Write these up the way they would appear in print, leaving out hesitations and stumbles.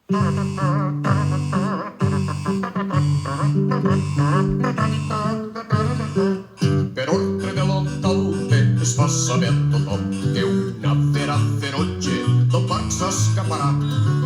Per ordre de l'alcalde es fa saber a tothom que una fera feroge del parc s'escaparà.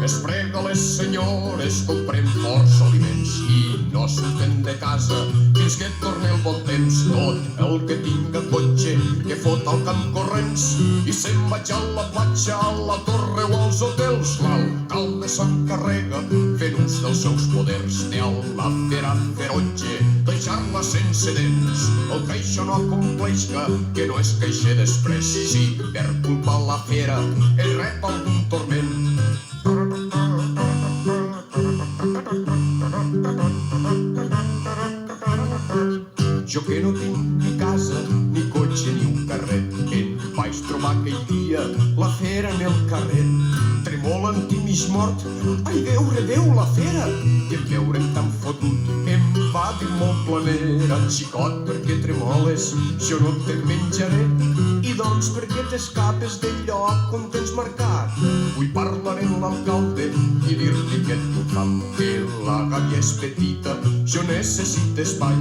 Es prega a les senyores, comprem força aliments i no surten de casa fins que torni el bon temps. Tot el que tinga cotxe que fot al camp corrents i se'n vaig a la platja, a la torre o als hotels. L'alcalde s'encarrega fent ús dels seus poders de a la fera feroge deixar-la sense dents. El que això no acompleixca, que no es queixe després, si per culpa la fera ell rep algun turment. Jo que no tinc ni casa, ni cotxe, ni un carret, em vaig trobar aquell dia la fera en el carrer. Tremolant i mig mort, ai Déu, la fera! I en veure'm tan fotut, em va dir molt planera: xicot, per què tremoles? Jo no te menjaré. I doncs per què t'escapes del lloc on tens marcat? Vull parlar amb l'alcalde i dir-li que tu fam, que la gàbia és petita, jo necessito espai.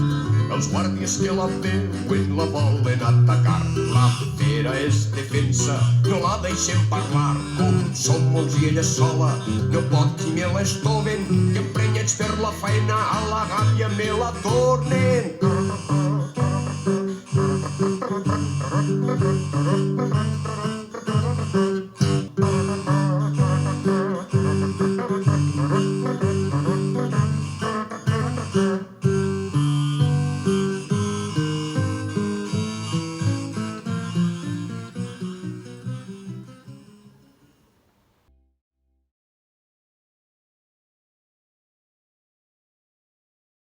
Els guàrdies que la veuen la volen atacar. La fera és defensa, no la deixem parlar. Com som molts i ella sola, no pot ni me l'estoven, que emprenyats per la feina a la gàbia me la tornen.